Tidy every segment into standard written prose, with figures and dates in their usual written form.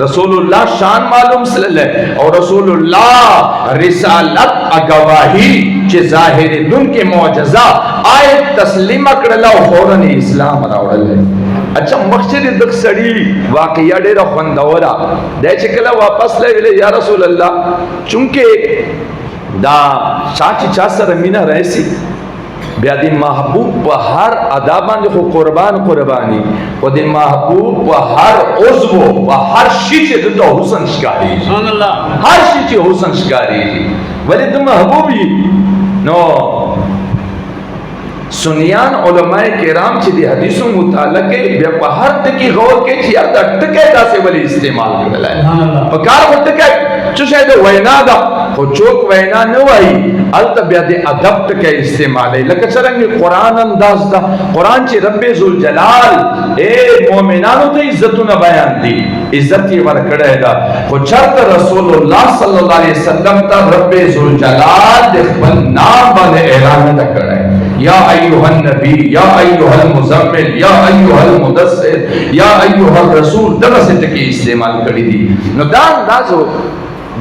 रसूलुल्लाह शान मालूम सल्ले और रसूलुल्लाह रिसालत अगवाही चे ज़ाहिर दुन के मौजज़ा आए तस्लीम करला फौरन इस्लाम रावड़ल। अच्छा मस्जिद दक सड़ी वाकया डेरा खंदवरा दे चकला वापस ले वेले या रसूल अल्लाह चूंकि दा चाची चासर मीना रहसी ब्यादी महबूब पर हर अदाबान जो कुर्बान कुर्बानी वो दिन महबूब पर हर उज़्व व हर शीचे तो हुसन शिकारी हर शीचे हुसन शिकारी वली तुम महबूबी नो सुनियान उलमाए किराम ची दी हदीसों मुतालक के व्यवहार तकी गौर के ची यार तक दासे वली इस्तेमाल करला है पकार होते क्या चुशे दो वैना दा वो चोक वैना न वही अल्त ब्यादे अदब के इस्तेमाल है लक चरंगे कुरान अंदाज दा कुरान ची रब्बे जुल जलाल ए मोमिनानो ते इज्जत न बयान दी इज्जत ये वर कड़े दा वो चरत रसूलुल्लाह सल्लल्लाहु अलैहि वसल्लम ता रब्बे जुल जलाल दे नाम वाले ऐलान दा कड़े या अय्युहन नबी या अय्युहल मुज़म्मिल या अय्युहल मुदस्सिर या अय्युहल रसूल दरसे तक इस्तेमाल करी दी नो दान दाजो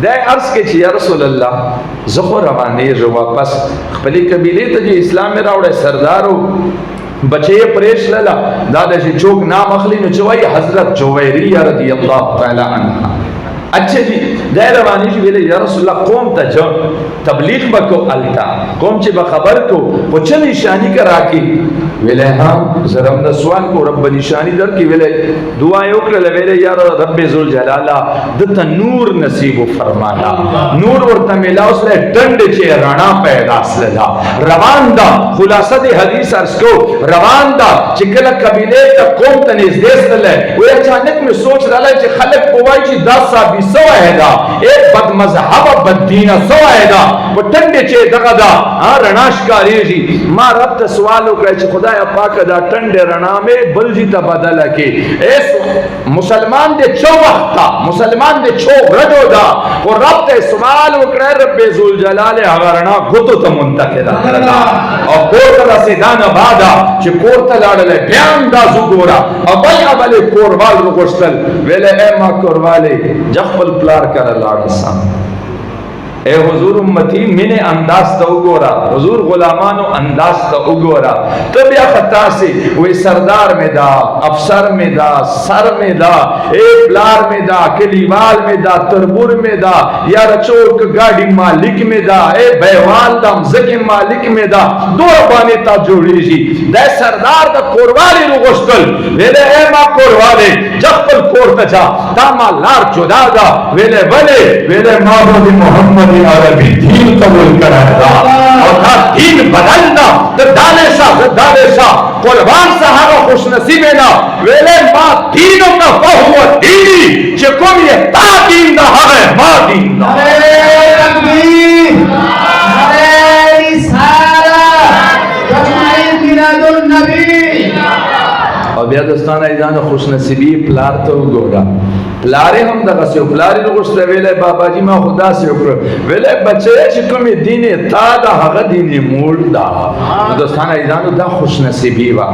दे अर्ज के छी या रसूल अल्लाह ज़खो रवाने जो वापस खपली कबीले तो जी इस्लाम में रावड़े सरदारो बचे परेश लला दादा जी चौक नाम अखली न चवाई हजरत जुवैरिया रज़ियल्लाहु तआला अन्हा। अच्छे जी दे रवानी जी वेले या रसूल अल्लाह कौम तज तबलीग बको अलता कौम चे बखबर को वो चल निशानी करा की वेले हाँ जरम न सवाल को रब निशानी दर की वेले दुआएं उकरले वेले या रब्बे जुल जलाला दत नूर नसीब फरमाना नूर और तमेला उसले डंड चे राणा पैदा सला रवानदा खुलासा दे हदीस अर्ज को रवानदा चिकल कबीले त कौम तनिस देस ले वो अचानक में सोच रहा है कि खलक पवाई जी 10 सा भी सवाएगा एक बद मजहब बददीना सवाएगा वो टंडे चे दगदा हां रणाशकारी जी मां रब त सवाल करे खुदा पाक दा टंडे रणा में बलजी ता बदल के एस मुसलमान दे छो वक्ता मुसलमान दे छो रजो दा वो रब ते सवाल करे रब्बे जुल जलाल हवरना गुतो त मुंतकिदा करदा और कोरतला से दाना बादा चे कोरतला लाडले बयान दा जुगोरा अबल अबले कोरवाल रुगोस्तल वेले ए मा कोरवाले जखल प्लार कर लाडसा ए हुजूर उम्मती मिने अंदाज तो उगोरा हुजूर गुलामानो अंदाज तो उगोरा तब या खता से वे सरदार में दा अफसर में दा सर में दा ए प्लार में दा केलीवाल में दा तरबुर में दा या रचोक गाड़ी मालिक में दा ए बेवाल दा मज़के मालिक में दा दो बाने ता जोड़ी जी दे सरदार दा कोरवाली रुगोस्तल वेले ए मा कोरवाले जखल कोर तजा तामा लार जुदादा वेले वेले माबूद मोहम्मद अरबी दीन कबूल कराएगा और था दीन बदलना तो दालेशा कुर्बान सहारा खुश नसीबे ना वेले मां दीनों का बहु दीनी चकुम ये ता दीन दा है मां दीन दा अरे तकबीर अरे रिसाला जमाई मिलादुन नबी और बिया दोस्ताना इजान खुश नसीबी प्लार तो गोड़ा प्लारे हम दगा से प्लारे लोग वेले बाबा जी मां खुदा से वेले बच्चे चिकम दीने ता दा हग दीने मूल दा दोस्ताना इजान दा खुश नसीबी वा।